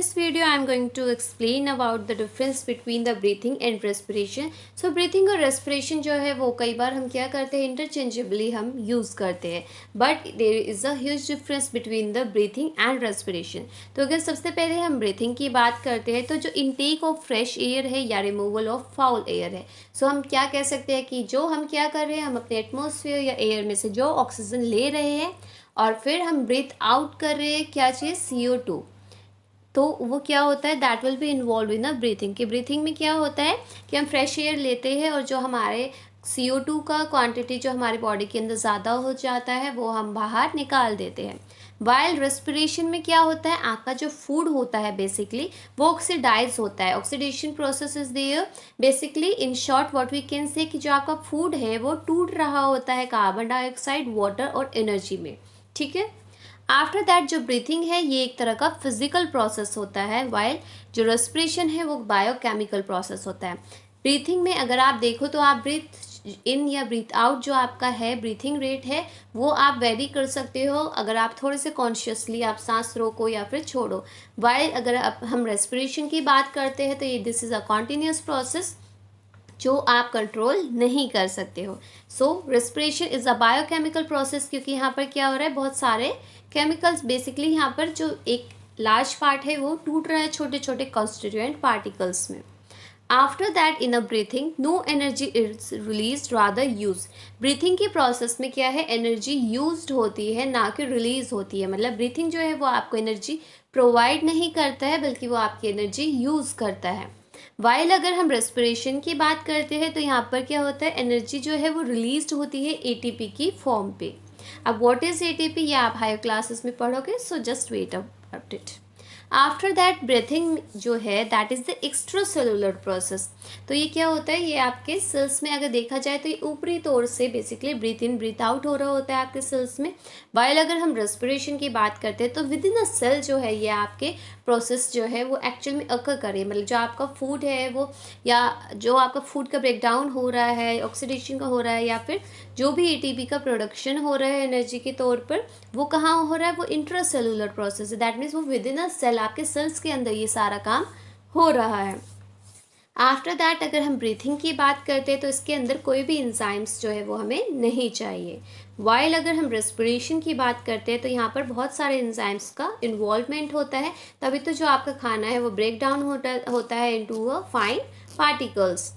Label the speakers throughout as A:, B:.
A: this video I am going to explain about the difference between the breathing and respiration. So breathing और respiration जो है वो कई बार हम क्या करते हैं interchangeably हम use करते हैं, but there is a huge difference between the breathing and respiration. तो अगर सबसे पहले हम breathing की बात करते हैं तो जो intake of fresh air है या removal of foul air है, so हम क्या कह सकते हैं कि जो हम क्या कर रहे हैं, हम अपने एटमॉस्फेयर या एयर में से जो ऑक्सीजन ले रहे हैं और फिर हम ब्रीथ आउट कर रहे हैं क्या चीज़ CO2, तो वो क्या होता है that will be involve in a breathing. कि ब्रीथिंग में क्या होता है कि हम फ्रेश एयर लेते हैं और जो हमारे CO2 का क्वांटिटी जो हमारी बॉडी के अंदर ज़्यादा हो जाता है वो हम बाहर निकाल देते हैं। वाइल रेस्पिरेशन में क्या होता है, आपका जो फूड होता है बेसिकली वो ऑक्सीडाइज होता है। Oxidation process is there. Basically in short what we can say कि जो आपका फूड है वो टूट रहा होता है कार्बन डाइऑक्साइड, वाटर और एनर्जी में। ठीक है। आफ्टर दैट जो ब्रीथिंग है ये एक तरह का फिजिकल प्रोसेस होता है, वाइल जो रेस्पिरेशन है वो बायोकेमिकल प्रोसेस होता है। ब्रीथिंग में अगर आप देखो तो आप ब्रीथ इन या ब्रीथ आउट जो आपका है ब्रीथिंग रेट है वो आप वेरी कर सकते हो अगर आप थोड़े से कॉन्शियसली आप सांस रोको या फिर छोड़ो। वाइल अगर हम रेस्पिरेशन की बात करते हैं तो ये this is a continuous process जो आप कंट्रोल नहीं कर सकते हो। So respiration is a biochemical process, क्योंकि यहाँ पर क्या हो रहा है बहुत सारे केमिकल्स बेसिकली यहाँ पर जो एक लार्ज पार्ट है वो टूट रहा है छोटे छोटे कॉन्स्टिट्यूएंट पार्टिकल्स में। After that in a breathing no energy is release rather use. Breathing की प्रोसेस में क्या है, एनर्जी यूज्ड होती है ना कि रिलीज होती है। मतलब ब्रीथिंग जो है वो आपको एनर्जी प्रोवाइड नहीं करता है बल्कि वो आपकी एनर्जी यूज़ करता है। वाइल अगर हम रेस्पिरेशन की बात करते हैं तो यहाँ पर क्या होता है, एनर्जी जो है वो रिलीज होती है ATP की फॉर्म पे। अब व्हाट इज ATP ये आप हायर क्लासेस में पढ़ोगे, so just wait about it. After that breathing जो है that is the extracellular process. तो ये क्या होता है, ये आपके सेल्स में अगर देखा जाए तो ये ऊपरी तौर से बेसिकली ब्रीथ इन ब्रीथ आउट हो रहा होता है आपके सेल्स में। वाइल अगर हम रेस्पिरेशन की बात करते हैं तो विद इन अ सेल जो है ये आपके प्रोसेस जो है वो एक्चुअल में अकर करे। मतलब जो आपका फूड है वो या जो आपका फूड का ब्रेकडाउन हो रहा है, ऑक्सीडेशन का हो रहा है या फिर जो भी ATP का प्रोडक्शन हो रहा है एनर्जी के तौर पर, वो कहाँ हो रहा है, वो इंट्रा सेलुलर प्रोसेस है। दैट मीन्स वो विद इन अ सेल आपके सेल्स के अंदर ये सारा काम हो रहा है। आफ्टर दैट अगर हम ब्रीथिंग की बात करते हैं तो इसके अंदर कोई भी इंजाइम्स जो है वो हमें नहीं चाहिए। वाइल अगर हम रेस्पिरेशन की बात करते हैं तो यहाँ पर बहुत सारे इंजाइम्स का इन्वॉल्वमेंट होता है, तभी तो जो आपका खाना है वो ब्रेक डाउन होता है into a fine particles.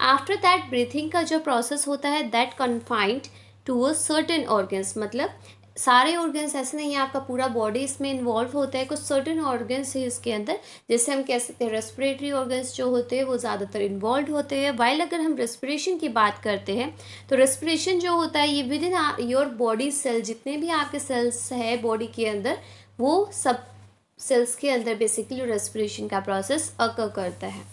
A: After that breathing का जो प्रोसेस होता है that confined to a certain organs. मतलब सारे ऑर्गन्स ऐसे नहीं है, आपका पूरा बॉडी इसमें इन्वॉल्व होता है। कुछ सर्टेन ऑर्गन्स है इसके अंदर, जैसे हम कह सकते हैं रेस्पिरेटरी ऑर्गन्स जो होते हैं वो ज़्यादातर इन्वॉल्व होते हैं। वाइल अगर हम रेस्पिरेशन की बात करते हैं तो रेस्पिरेशन जो होता है ये within your body cell, जितने भी आपके सेल्स है बॉडी के अंदर वो सब सेल्स के अंदर बेसिकली रेस्पिरेशन का प्रोसेस अकर करता है।